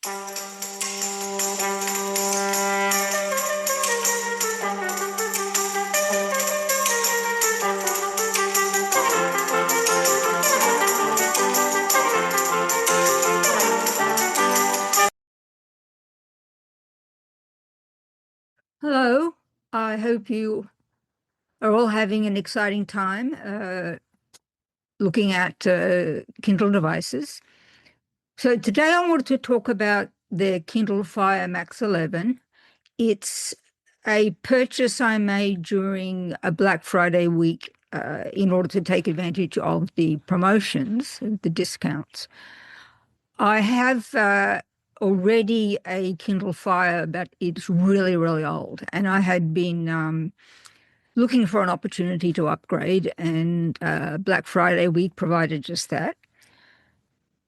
Hello, I hope you are all having an exciting time looking at Kindle devices. So today I wanted to talk about the Kindle Fire Max 11. It's a purchase I made during a Black Friday week in order to take advantage of the promotions, the discounts. I have already a Kindle Fire, but it's really, really old. And I had been looking for an opportunity to upgrade, and Black Friday week provided just that.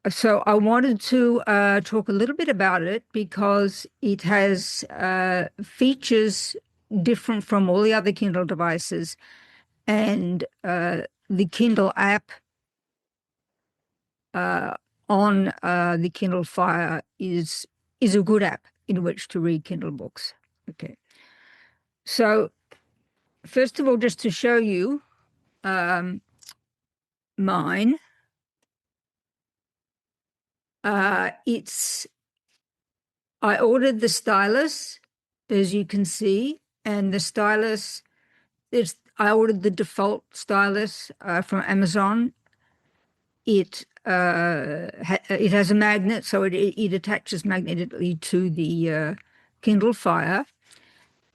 So I wanted to talk a little bit about it because it has features different from all the other Kindle devices, and the Kindle app on the Kindle Fire is a good app in which to read Kindle books. Okay. So first of all, just to show you mine, I ordered the stylus, as you can see, and the stylus I ordered the default stylus from Amazon. It has a magnet, so it attaches magnetically to the Kindle Fire.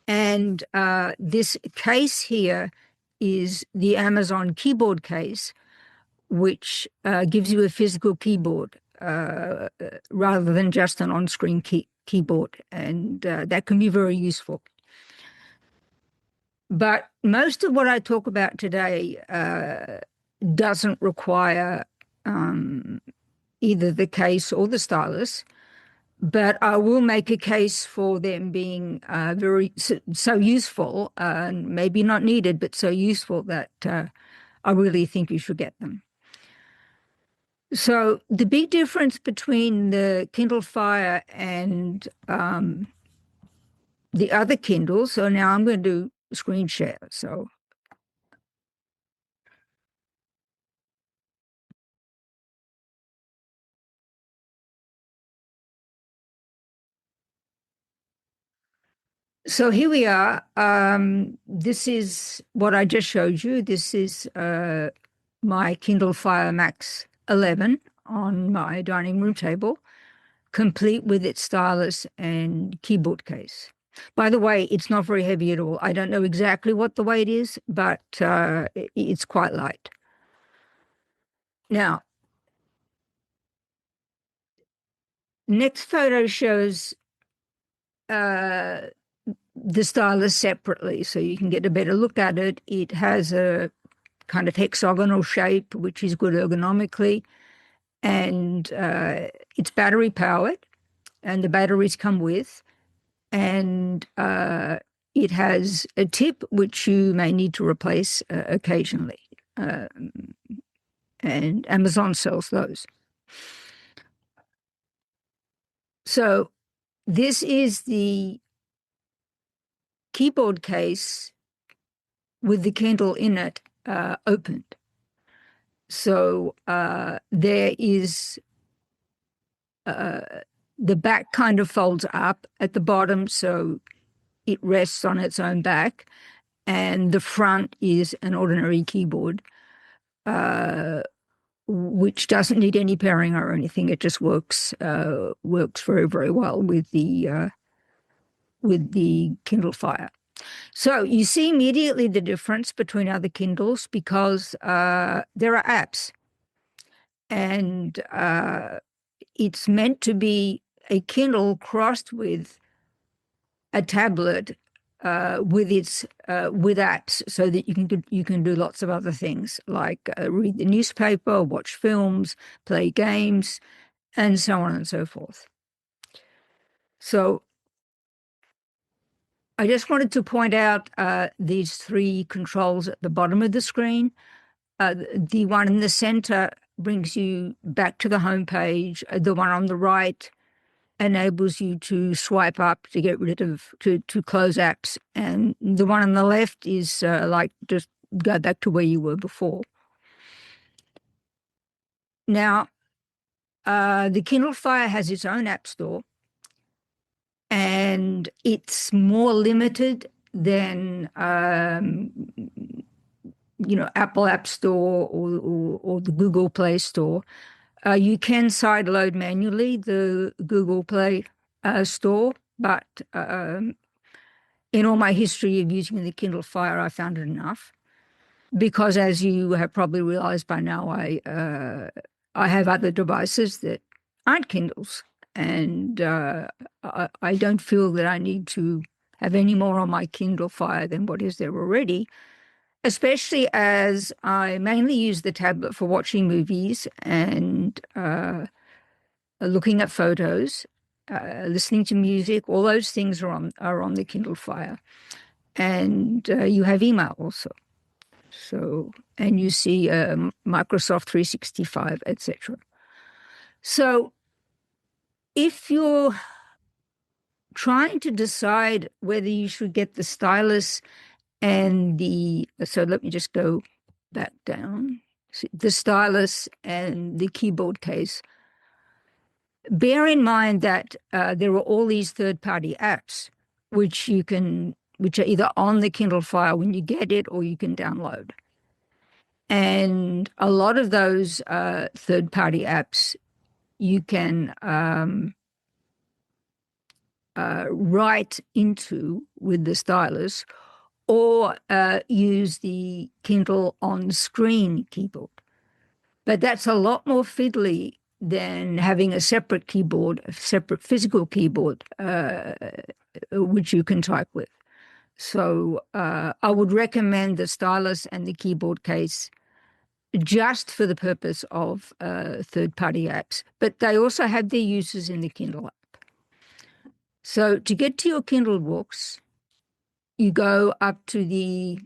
And this case here is the Amazon keyboard case, which gives you a physical keyboard rather than just an on-screen keyboard, and that can be very useful. But most of what I talk about today doesn't require either the case or the stylus, but I will make a case for them being so useful, maybe not needed, but so useful that I really think you should get them. So the big difference between the Kindle Fire and the other Kindles, so now I'm going to do screen share. So here we are. This is what I just showed you. This is my Kindle Fire Max 11 on my dining room table, complete with its stylus and keyboard case. By the way, it's not very heavy at all. I don't know exactly what the weight is, but it's quite light. Now, next photo shows the stylus separately, so you can get a better look at it. It has a kind of hexagonal shape, which is good ergonomically, and it's battery powered, and the batteries come with, and it has a tip which you may need to replace occasionally, and Amazon sells those. So this is the keyboard case with the Kindle in it opened. So there is the back kind of folds up at the bottom, so it rests on its own back, and the front is an ordinary keyboard, which doesn't need any pairing or anything. It just works very, very well with the Kindle Fire. So you see immediately the difference between other Kindles because there are apps, and it's meant to be a Kindle crossed with a tablet with apps, so that you can do lots of other things like read the newspaper, watch films, play games, and so on and so forth. So I just wanted to point out these three controls at the bottom of the screen. The one in the center brings you back to the home page. The one on the right enables you to swipe up to get rid of, to close apps. And the one on the left is like just go back to where you were before. Now, the Kindle Fire has its own app store, and it's more limited than Apple App Store or the Google Play Store. You can sideload manually the Google Play Store, but in all my history of using the Kindle Fire, I found it enough. Because, as you have probably realized by now, I have other devices that aren't Kindles, and I don't feel that I need to have any more on my Kindle Fire than what is there already, especially as I mainly use the tablet for watching movies and looking at photos, listening to music. All those things are on the Kindle Fire, and you have email also. So, and you see Microsoft 365, etc. So, if you're trying to decide whether you should get the stylus and so let me just go back down, the stylus and the keyboard case, bear in mind that there are all these third-party apps which are either on the Kindle Fire when you get it or you can download. And a lot of those third-party apps you can write into with the stylus or use the Kindle on-screen keyboard. But that's a lot more fiddly than having a separate keyboard, a separate physical keyboard, which you can type with. So I would recommend the stylus and the keyboard case just for the purpose of third-party apps. But they also have their uses in the Kindle app. So to get to your Kindle books, you go up to the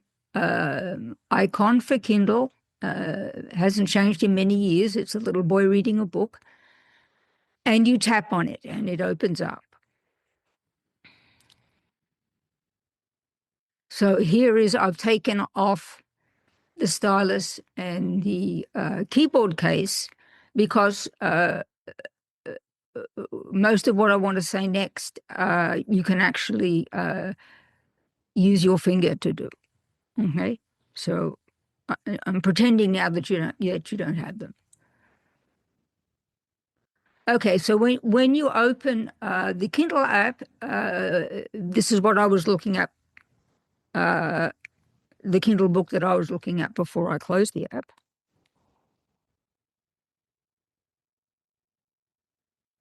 icon for Kindle. Hasn't changed in many years. It's a little boy reading a book. And you tap on it, and it opens up. So I've taken off the stylus and the keyboard case because most of what I want to say next, you can actually use your finger to do. Okay, so I'm pretending now that you don't have them. Okay, so when you open the Kindle app, this is what I was looking at. The Kindle book that I was looking at before I closed the app.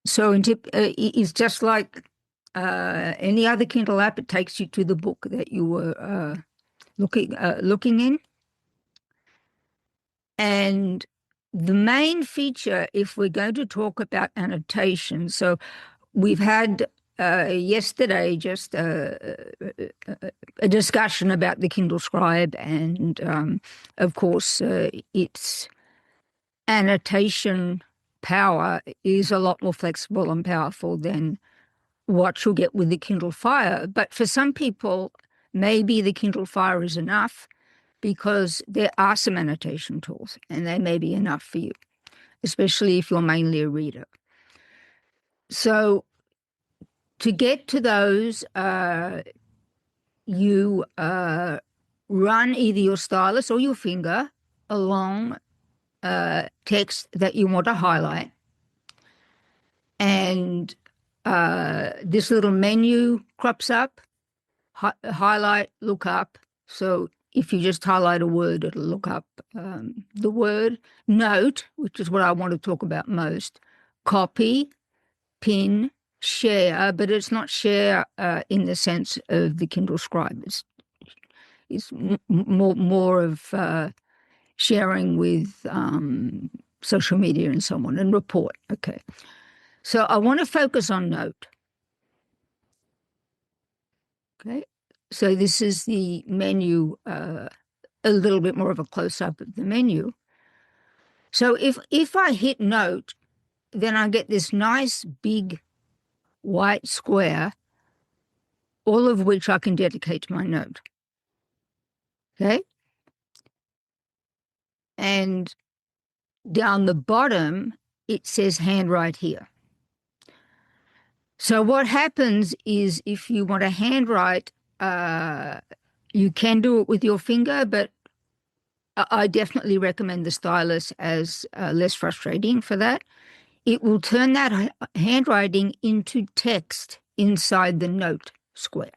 So it's just like any other Kindle app. It takes you to the book that you were looking in. And the main feature, if we're going to talk about annotation, so we've had yesterday just a discussion about the Kindle Scribe, and of course its annotation power is a lot more flexible and powerful than what you'll get with the Kindle Fire. But for some people, maybe the Kindle Fire is enough because there are some annotation tools and they may be enough for you, especially if you're mainly a reader. So to get to those, you run either your stylus or your finger along text that you want to highlight. And this little menu crops up, highlight, look up. So if you just highlight a word, it'll look up the word. Note, which is what I want to talk about most. Copy, pin, share, but it's not share in the sense of the Kindle Scribe. It's more of sharing with social media and so on, and report. Okay. So I want to focus on note. Okay. So this is the menu, a little bit more of a close-up of the menu. So if I hit note, then I get this nice big white square, all of which I can dedicate to my note. Okay? And down the bottom, it says handwrite here. So what happens is if you want to handwrite, you can do it with your finger, but I definitely recommend the stylus as less frustrating for that. It will turn that handwriting into text inside the note square.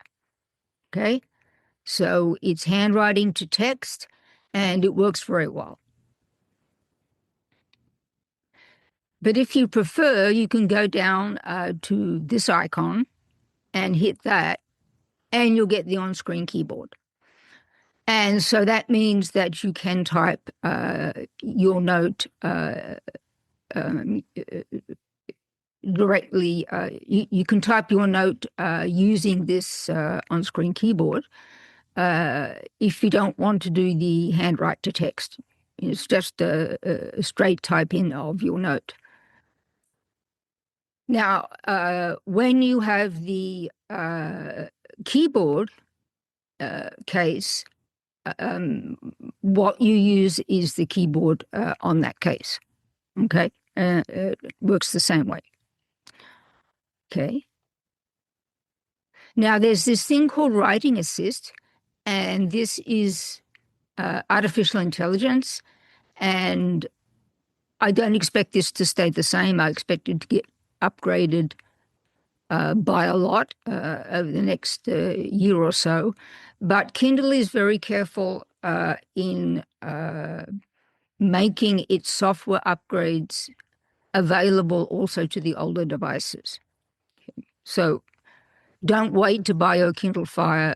Okay? So it's handwriting to text, and it works very well. But if you prefer, you can go down to this icon and hit that, and you'll get the on-screen keyboard. And so that means that you can type your note directly. You can type your note using this on-screen keyboard if you don't want to do the handwrite to text. It's just a straight type in of your note. Now, when you have the keyboard case, what you use is the keyboard on that case. Okay, it works the same way. Okay. Now, there's this thing called Writing Assist, and this is artificial intelligence, and I don't expect this to stay the same. I expect it to get upgraded by a lot over the next year or so. But Kindle is very careful in making its software upgrades available also to the older devices. So don't wait to buy your Kindle Fire.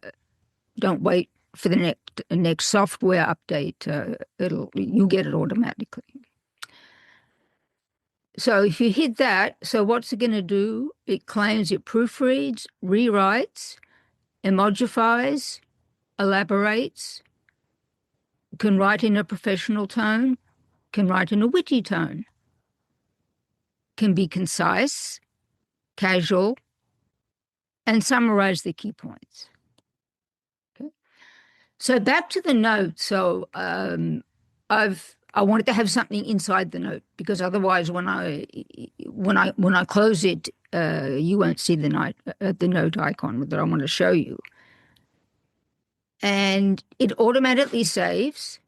Don't wait for the next software update. You'll get it automatically. So if you hit that, so what's it going to do? It claims it proofreads, rewrites, emojifies, elaborates, can write in a professional tone, can write in a witty tone, can be concise, casual, and summarize the key points. Okay. So back to the note. So I wanted to have something inside the note because otherwise, when I close it, you won't see the note icon that I want to show you. And it automatically saves,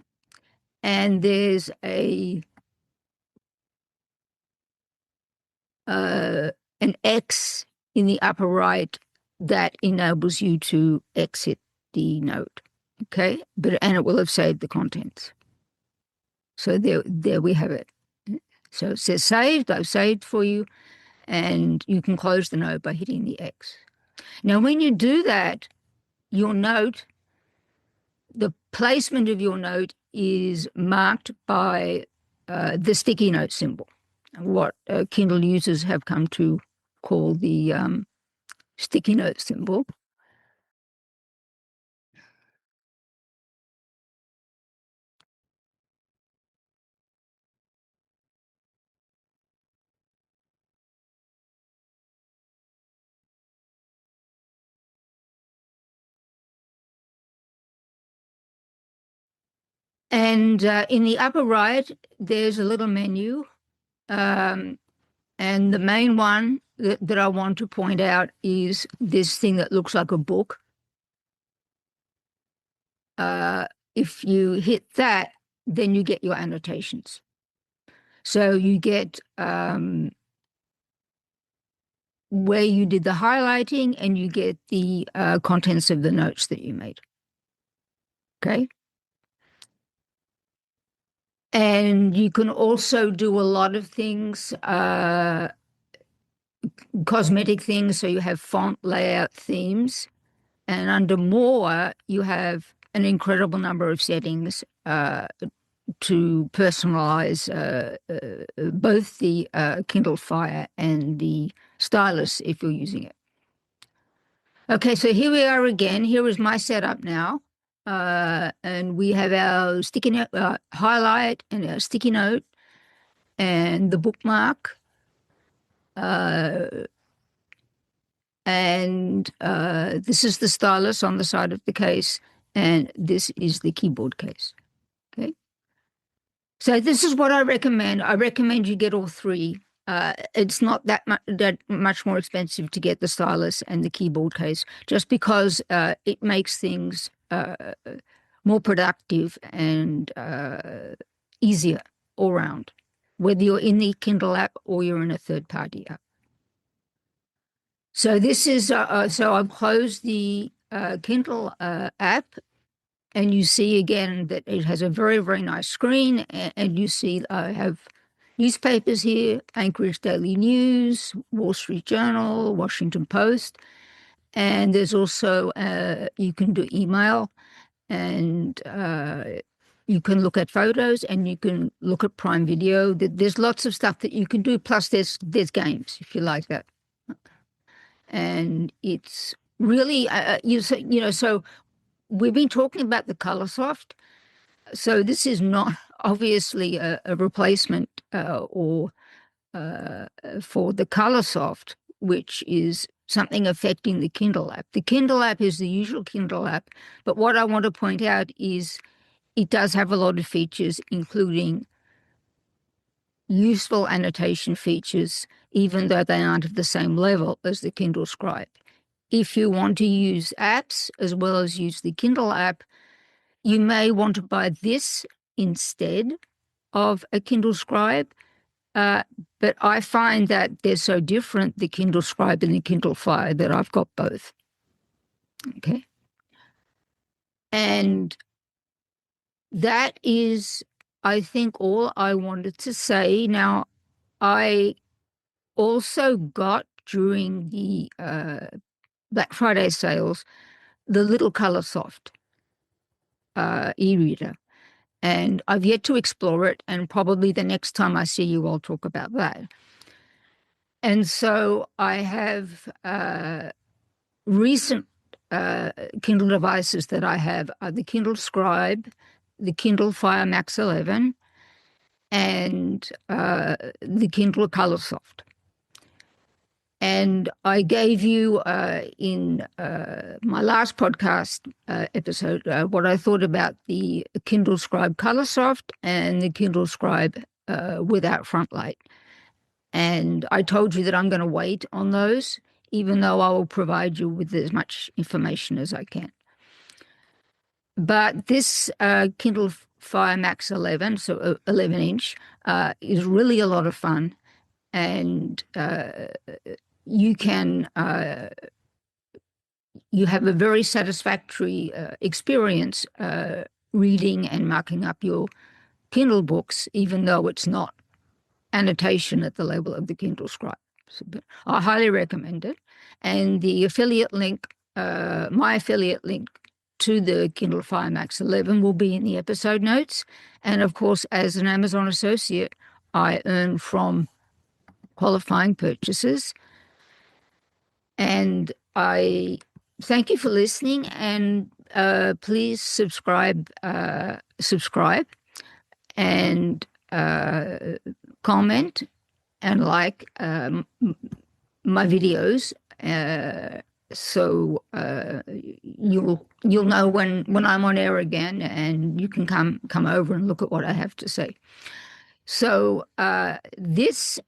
and there's an X in the upper right that enables you to exit the note. Okay, and it will have saved the contents. So there we have it. So it says saved. I've saved for you, and you can close the note by hitting the X. Now, when you do that, your note, the placement of your note is marked by the sticky note symbol, what Kindle users have come to call the sticky note symbol. And in the upper right, there's a little menu. And the main one that I want to point out is this thing that looks like a book. If you hit that, then you get your annotations. So you get where you did the highlighting, and you get the contents of the notes that you made. Okay. And you can also do a lot of things, cosmetic things. So you have font layout themes. And under more, you have an incredible number of settings to personalize both the Kindle Fire and the stylus if you're using it. Okay, so here we are again. Here is my setup now. And we have our sticky note, highlight and our sticky note and the bookmark. And this is the stylus on the side of the case, and this is the keyboard case. Okay. So this is what I recommend. I recommend you get all three. It's not that much more expensive to get the stylus and the keyboard case, just because it makes things more productive and easier all around, whether you're in the Kindle app or you're in a third-party app. So this is so I've closed the Kindle app. And you see again that it has a very, very nice screen. And you see I have newspapers here, Anchorage Daily News, Wall Street Journal, Washington Post. And there's also, you can do email, and you can look at photos, and you can look at Prime Video. There's lots of stuff that you can do. Plus there's games if you like that. And it's really, so we've been talking about the ColorSoft. So this is not obviously a replacement or for the ColorSoft, which is something affecting the Kindle app. The Kindle app is the usual Kindle app, but what I want to point out is it does have a lot of features, including useful annotation features, even though they aren't at the same level as the Kindle Scribe. If you want to use apps as well as use the Kindle app, you may want to buy this instead of a Kindle Scribe, but I find that they're so different, the Kindle Scribe and the Kindle Fire, that I've got both. Okay. And that is, I think, all I wanted to say. Now, I also got during the Black Friday sales the little ColorSoft e-reader. And I've yet to explore it, and probably the next time I see you, I'll talk about that. And so I have recent Kindle devices that I have are the Kindle Scribe, the Kindle Fire Max 11, and the Kindle ColorSoft. And I gave you in my last podcast episode what I thought about the Kindle Scribe ColorSoft and the Kindle Scribe without front light. And I told you that I'm going to wait on those, even though I will provide you with as much information as I can. But this Kindle Fire Max 11, so 11-inch, is really a lot of fun. And you can you have a very satisfactory experience reading and marking up your Kindle books, even though it's not annotation at the level of the Kindle Scribe. So, I highly recommend it. And the affiliate link, my affiliate link to the Kindle Fire Max 11 will be in the episode notes. And of course, as an Amazon associate, I earn from qualifying purchases. And I thank you for listening, and please subscribe and comment and like my videos, so you'll know when I'm on air again, and you can come over and look at what I have to say. So this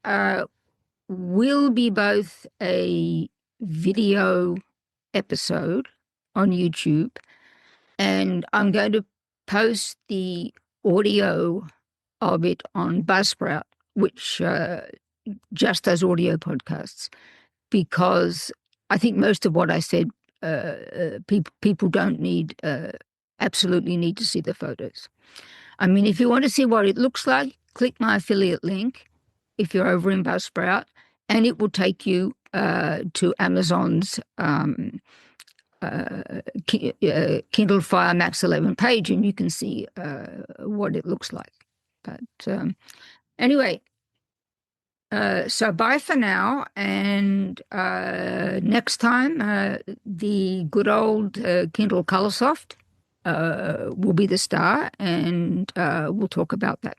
will be both a video episode on YouTube, and I'm going to post the audio of it on Buzzsprout, which just does audio podcasts, because I think most of what I said, people don't absolutely need to see the photos. I mean, if you want to see what it looks like, click my affiliate link if you're over in Buzzsprout, and it will take you to Amazon's Kindle Fire Max 11 page, and you can see what it looks like. But anyway, so bye for now, and next time the good old Kindle ColorSoft will be the star, and we'll talk about that.